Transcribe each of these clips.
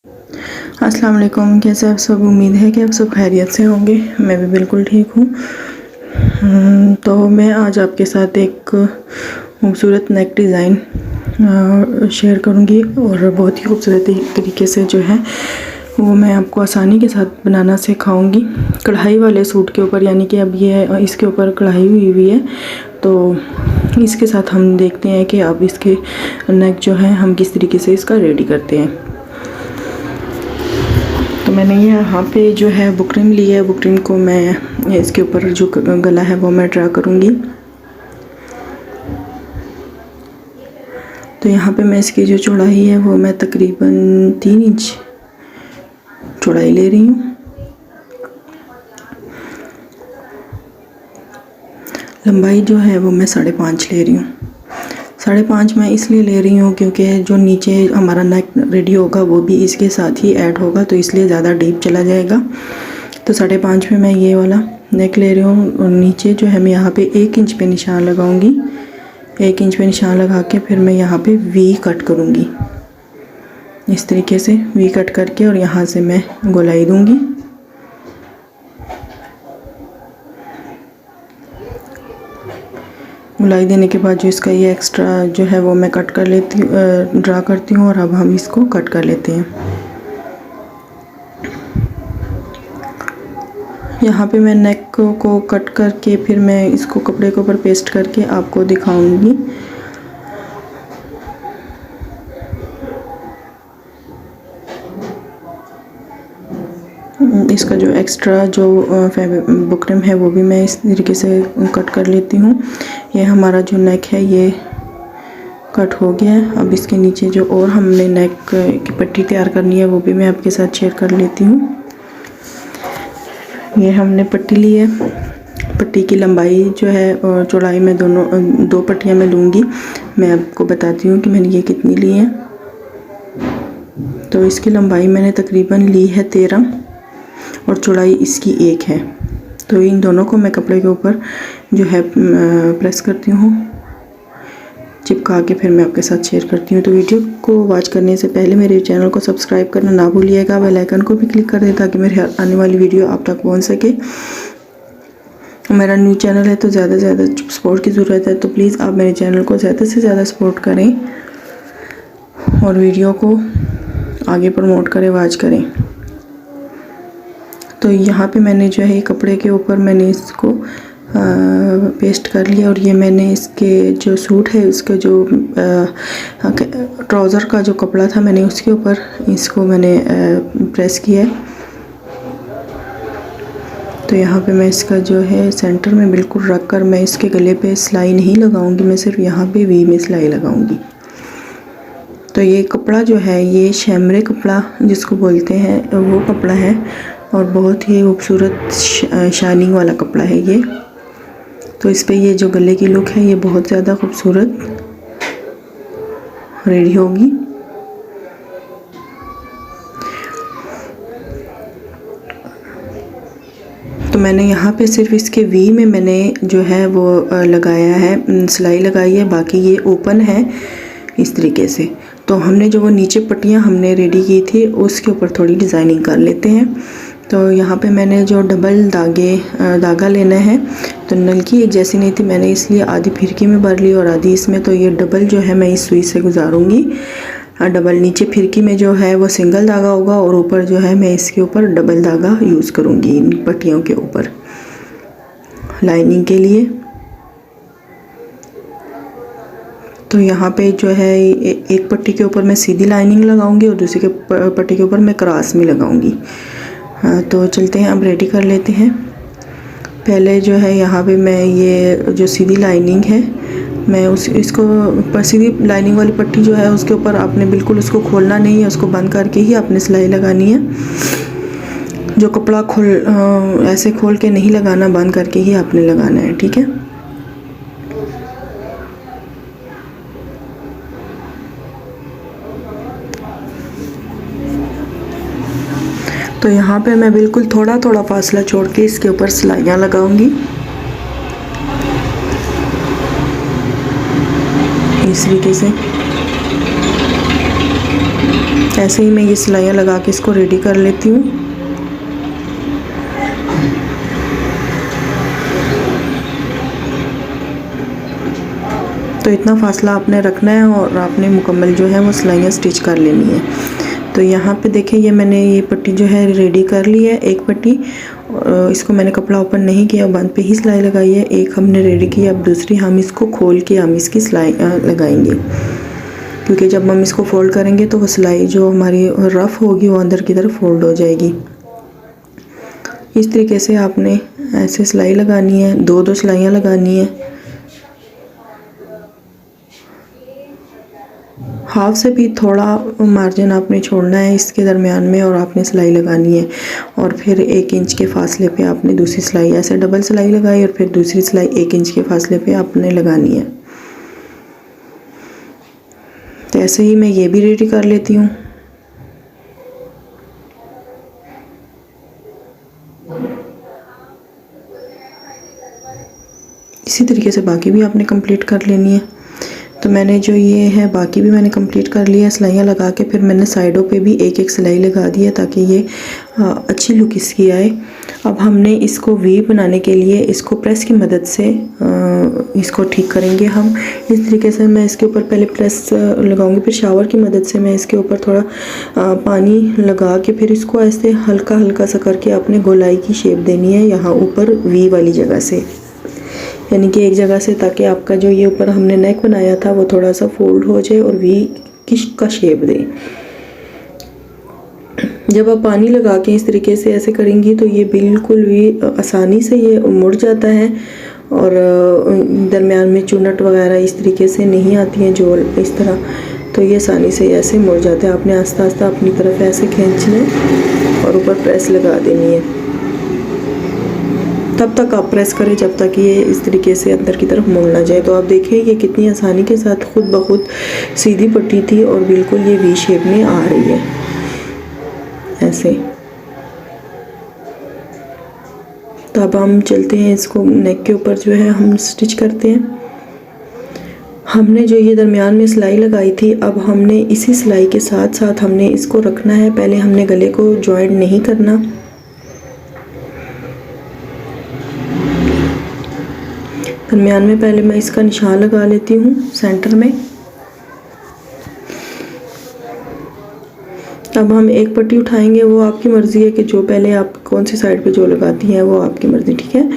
अस्सलाम वालेकुम। कैसे आप सब? उम्मीद है कि आप सब खैरियत से होंगे। मैं भी बिल्कुल ठीक हूँ। तो मैं आज आपके साथ एक खूबसूरत नेक डिज़ाइन शेयर करूँगी और बहुत ही खूबसूरत तरीके से जो है वो मैं आपको आसानी के साथ बनाना सिखाऊंगी कढ़ाई वाले सूट के ऊपर। यानी कि अब ये इसके ऊपर कढ़ाई हुई है, तो इसके साथ हम देखते हैं कि अब इसके नेक जो है हम किस तरीके से इसका रेडी करते हैं। तो मैंने यहाँ पे जो है बुकरम ली है। बुकरम को मैं इसके ऊपर जो गला है वो मैं ड्रा करूँगी। तो यहाँ पे मैं इसकी जो चौड़ाई है वो मैं तकरीबन 3 इंच चौड़ाई ले रही हूँ। लंबाई जो है वो मैं 5.5 ले रही हूँ। 5.5 मैं इसलिए ले रही हूँ क्योंकि जो नीचे हमारा नेक रेडी होगा वो भी इसके साथ ही ऐड होगा, तो इसलिए ज़्यादा डीप चला जाएगा। तो 5.5 में मैं ये वाला नेक ले रही हूँ और नीचे जो है मैं यहाँ पे 1 इंच पे निशान लगाऊंगी। 1 इंच पे निशान लगा के फिर मैं यहाँ पे वी कट करूँगी। इस तरीके से वी कट करके और यहाँ से मैं गोलाई दूँगी। गोलाई देने के बाद जो इसका ये एक्स्ट्रा जो है वो मैं कट कर लेती हूँ, ड्रा करती हूँ। और अब हम इसको कट कर लेते हैं। यहाँ पे मैं नेक को कट करके फिर मैं इसको कपड़े के ऊपर पेस्ट करके आपको दिखाऊंगी। इसका जो एक्स्ट्रा जो बुकरम है वो भी मैं इस तरीके से कट कर लेती हूँ। ये हमारा जो नेक है ये कट हो गया है। अब इसके नीचे जो और हमने नेक की पट्टी तैयार करनी है वो भी मैं आपके साथ शेयर कर लेती हूँ। ये हमने पट्टी ली है। पट्टी की लंबाई जो है और चौड़ाई में दो पट्टियाँ मैं लूँगी। मैं आपको बताती हूँ कि मैंने ये कितनी ली है। तो इसकी लंबाई मैंने तकरीबन ली है 13 और चौड़ाई इसकी 1 है। तो इन दोनों को मैं कपड़े के ऊपर जो है प्रेस करती हूँ, चिपका के फिर मैं आपके साथ शेयर करती हूँ। तो वीडियो को वॉच करने से पहले मेरे चैनल को सब्सक्राइब करना ना भूलिएगा। बेल आइकन को भी क्लिक कर दें ताकि मेरी आने वाली वीडियो आप तक पहुँच सके। मेरा न्यू चैनल है तो ज़्यादा से ज़्यादा सपोर्ट की ज़रूरत है, तो प्लीज़ आप मेरे चैनल को ज़्यादा से ज़्यादा सपोर्ट करें और वीडियो को आगे प्रमोट करें, वॉच करें। तो यहाँ पे मैंने जो है कपड़े के ऊपर मैंने इसको पेस्ट कर लिया और ये मैंने इसके जो सूट है उसके जो ट्राउज़र का जो कपड़ा था मैंने उसके ऊपर इसको मैंने प्रेस किया है। तो यहाँ पे मैं इसका जो है सेंटर में बिल्कुल रख कर मैं इसके गले पे सिलाई नहीं लगाऊंगी, मैं सिर्फ यहाँ पे वी में सिलाई लगाऊंगी। तो ये कपड़ा जो है ये शैमरे कपड़ा जिसको बोलते हैं वो कपड़ा है और बहुत ही खूबसूरत शाइनिंग वाला कपड़ा है ये। तो इस पे ये जो गले की लुक है ये बहुत ज़्यादा खूबसूरत रेडी होगी। तो मैंने यहाँ पे सिर्फ इसके वी में मैंने जो है वो लगाया है, सिलाई लगाई है, बाकी ये ओपन है इस तरीके से। तो हमने जो वो नीचे पट्टियाँ हमने रेडी की थी उसके ऊपर थोड़ी डिज़ाइनिंग कर लेते हैं। तो यहाँ पे मैंने जो डबल धागा लेना है, तो नलकी एक जैसी नहीं थी, मैंने इसलिए आधी फिरकी में भर ली और आधी इसमें। तो ये डबल जो है मैं इस सुई से गुजारूंगी। डबल नीचे फिरकी में जो है वो सिंगल धागा होगा और ऊपर जो है मैं इसके ऊपर डबल धागा यूज़ करूँगी इन पट्टियों के ऊपर लाइनिंग के लिए। तो यहाँ पे जो है एक पट्टी के ऊपर मैं सीधी लाइनिंग लगाऊंगी और दूसरी के पट्टी के ऊपर मैं क्रॉस में लगाऊंगी। तो चलते हैं, अब रेडी कर लेते हैं। पहले जो है यहाँ पे मैं ये जो सीधी लाइनिंग है मैं इसको सीधी लाइनिंग वाली पट्टी जो है उसके ऊपर आपने बिल्कुल उसको खोलना नहीं है, उसको बंद करके ही आपने सिलाई लगानी है। जो कपड़ा ऐसे खोल के नहीं लगाना, बंद करके ही आपने लगाना है, ठीक है। तो यहाँ पे मैं बिल्कुल थोड़ा थोड़ा फासला छोड़ के इसके ऊपर सिलाइयाँ लगाऊंगी इस तरीके से। ऐसे ही मैं ये सिलाइयाँ लगा के इसको रेडी कर लेती हूँ। तो इतना फासला आपने रखना है और आपने मुकम्मल जो है वो सिलाइयाँ स्टिच कर लेनी है। तो यहाँ पे देखें, ये मैंने ये पट्टी जो है रेडी कर ली है, एक पट्टी। इसको मैंने कपड़ा ओपन नहीं किया, बंद पे ही सिलाई लगाई है। एक हमने रेडी की, अब दूसरी हम इसको खोल के हम इसकी सिलाई लगाएंगे, क्योंकि जब हम इसको फोल्ड करेंगे तो वो सिलाई जो हमारी रफ़ होगी वो अंदर की तरफ फोल्ड हो जाएगी। इस तरीके से आपने ऐसे सिलाई लगानी है, दो दो सिलाइयाँ लगानी है। हाफ से भी थोड़ा मार्जिन आपने छोड़ना है इसके दरमियान में, और आपने सिलाई लगानी है। और फिर 1 इंच के फासले पे आपने दूसरी सिलाई, ऐसे डबल सिलाई लगाई और फिर दूसरी सिलाई 1 इंच के फासले पे आपने लगानी है। तो ऐसे ही मैं ये भी रेडी कर लेती हूँ। इसी तरीके से बाकी भी आपने कंप्लीट कर लेनी है। तो मैंने जो ये है बाकी भी मैंने कंप्लीट कर लिया सिलाइयाँ लगा के। फिर मैंने साइडों पे भी एक एक सिलाई लगा दी है ताकि ये अच्छी लुक इसकी आए। अब हमने इसको वी बनाने के लिए इसको प्रेस की मदद से इसको ठीक करेंगे हम। इस तरीके से मैं इसके ऊपर पहले प्रेस लगाऊंगी, फिर शावर की मदद से मैं इसके ऊपर थोड़ा पानी लगा के फिर इसको ऐसे हल्का हल्का सा करके अपने गोलाई की शेप देनी है यहाँ ऊपर वी वाली जगह से, यानी कि एक जगह से, ताकि आपका जो ये ऊपर हमने नेक बनाया था वो थोड़ा सा फोल्ड हो जाए और वी का शेप दे। जब आप पानी लगा के इस तरीके से ऐसे करेंगी तो ये बिल्कुल भी आसानी से ये मुड़ जाता है और दरमियान में चुनट वगैरह इस तरीके से नहीं आती हैं जो इस तरह, तो ये आसानी से ऐसे मुड़ जाते हैं। आपने आस्ता आस्ता अपनी तरफ ऐसे खींचना है और ऊपर प्रेस लगा देनी है। तब तक आप प्रेस करें जब तक ये इस तरीके से अंदर की तरफ मुड़ ना जाए। तो आप देखिए ये कितनी आसानी के साथ खुद ब खुद सीधी पट्टी थी और बिल्कुल ये वी शेप में आ रही है ऐसे। तो अब हम चलते हैं, इसको नेक के ऊपर जो है हम स्टिच करते हैं। हमने जो ये दरमियान में सिलाई लगाई थी, अब हमने इसी सिलाई के साथ साथ हमने इसको रखना है। पहले हमने गले को जॉइंट नहीं करना, दरमियान में पहले मैं इसका निशान लगा लेती हूँ सेंटर में। अब हम एक पट्टी उठाएंगे, वो आपकी मर्ज़ी है कि जो पहले आप कौन सी साइड पे जो लगाती हैं वो आपकी मर्ज़ी, ठीक है।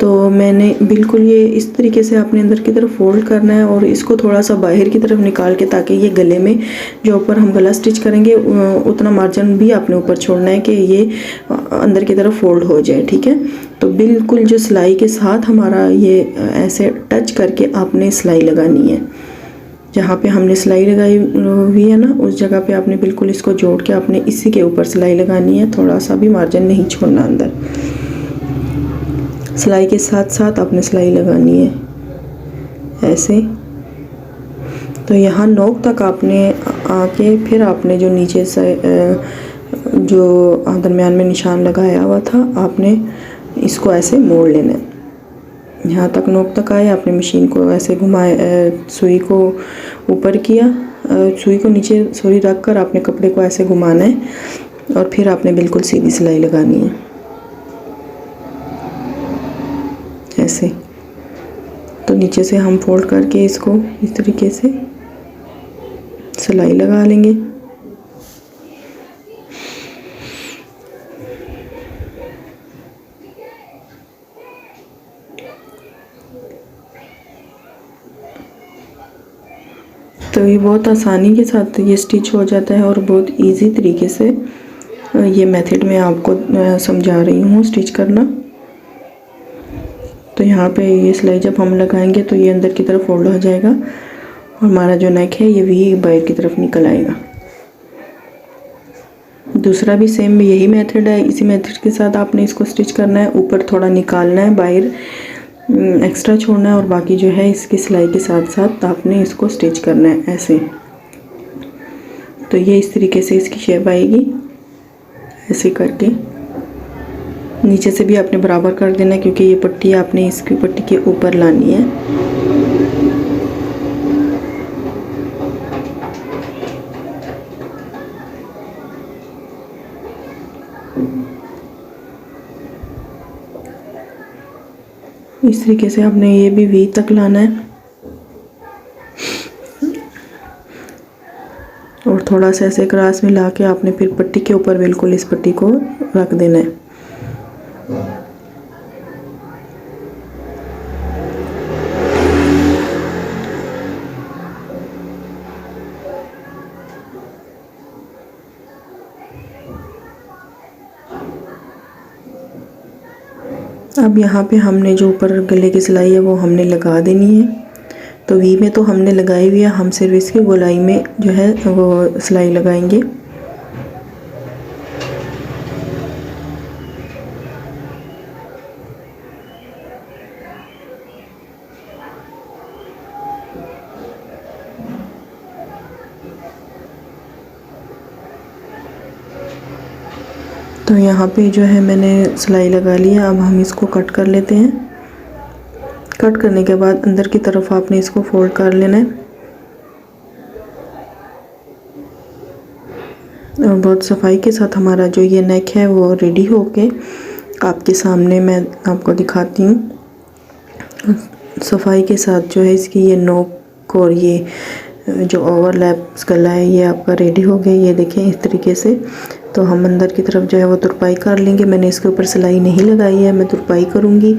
तो मैंने बिल्कुल ये इस तरीके से आपने अंदर की तरफ फोल्ड करना है और इसको थोड़ा सा बाहर की तरफ निकाल के, ताकि ये गले में जो ऊपर हम गला स्टिच करेंगे उतना मार्जिन भी आपने ऊपर छोड़ना है कि ये अंदर की तरफ फोल्ड हो जाए, ठीक है। तो बिल्कुल जो सिलाई के साथ हमारा ये ऐसे टच करके आपने सिलाई लगानी है। जहाँ पे हमने सिलाई लगाई हुई है ना, उस जगह पे आपने बिल्कुल इसको जोड़ के आपने इसी के ऊपर सिलाई लगानी है। थोड़ा सा भी मार्जिन नहीं छोड़ना अंदर, सिलाई के साथ साथ आपने सिलाई लगानी है ऐसे। तो यहाँ नोक तक आपने आके फिर आपने जो नीचे से जो दरमियान में निशान लगाया हुआ था, आपने इसको ऐसे मोड़ लेना है। यहाँ तक नोक तक आए, आपने मशीन को ऐसे घुमाए, सुई को ऊपर किया, सुई को नीचे सुई रख कर आपने कपड़े को ऐसे घुमाना है और फिर आपने बिल्कुल सीधी सिलाई लगानी है ऐसे। तो नीचे से हम फोल्ड करके इसको इस तरीके से सिलाई लगा लेंगे। तो ये बहुत आसानी के साथ ये स्टिच हो जाता है और बहुत इजी तरीके से ये मेथड मैं आपको समझा रही हूँ स्टिच करना। तो यहाँ पे ये सिलाई जब हम लगाएंगे तो ये अंदर की तरफ फोल्ड हो जाएगा और हमारा जो नेक है ये भी बाहर की तरफ निकल आएगा। दूसरा भी सेम यही मेथड है, इसी मेथड के साथ आपने इसको स्टिच करना है। ऊपर थोड़ा निकालना है, बाहर एक्स्ट्रा छोड़ना है और बाकी जो है इसकी सिलाई के साथ साथ आपने इसको स्टिच करना है ऐसे। तो ये इस तरीके से इसकी शेप आएगी ऐसे करके। नीचे से भी आपने बराबर कर देना है क्योंकि ये पट्टी आपने इसकी पट्टी के ऊपर लानी है। इस तरीके से आपने ये भी वी तक लाना है और थोड़ा सा ऐसे क्रॉस में ला के आपने फिर पट्टी के ऊपर बिल्कुल इस पट्टी को रख देना है। अब यहाँ पे हमने जो ऊपर गले की सिलाई है वो हमने लगा देनी है। तो वी में तो हमने लगाई हुई है, हम सिर्फ इसकी गोलाई में जो है वो सिलाई लगाएंगे। तो यहाँ पे जो है मैंने सिलाई लगा लिया। अब हम इसको कट कर लेते हैं। कट करने के बाद अंदर की तरफ आपने इसको फोल्ड कर लेना है और बहुत सफाई के साथ हमारा जो ये नेक है वो रेडी होके आपके सामने मैं आपको दिखाती हूँ। सफाई के साथ जो है इसकी ये नोक और ये जो ओवरलैप गला है ये आपका रेडी हो गया। ये देखें इस तरीके से। तो हम अंदर की तरफ जो है वो तुरपाई कर लेंगे। मैंने इसके ऊपर सिलाई नहीं लगाई है, मैं तुरपाई करूँगी।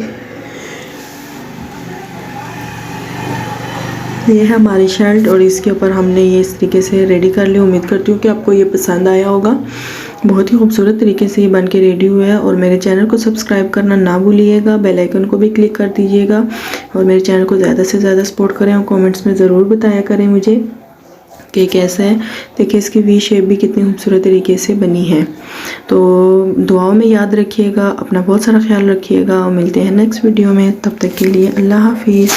ये है हमारी शर्ट और इसके ऊपर हमने ये इस तरीके से रेडी कर लिया। उम्मीद करती हूँ कि आपको ये पसंद आया होगा। बहुत ही खूबसूरत तरीके से ये बन के रेडी हुआ है। और मेरे चैनल को सब्सक्राइब करना ना भूलिएगा, बेल आइकन को भी क्लिक कर दीजिएगा और मेरे चैनल को ज़्यादा से ज़्यादा सपोर्ट करें और कमेंट्स में ज़रूर बताया करें मुझे कि कैसा है। देखिए इसकी वी शेप भी कितनी खूबसूरत तरीके से बनी है। तो दुआओं में याद रखिएगा, अपना बहुत सारा ख्याल रखिएगा और मिलते हैं नेक्स्ट वीडियो में। तब तक के लिए अल्लाह हाफिज़।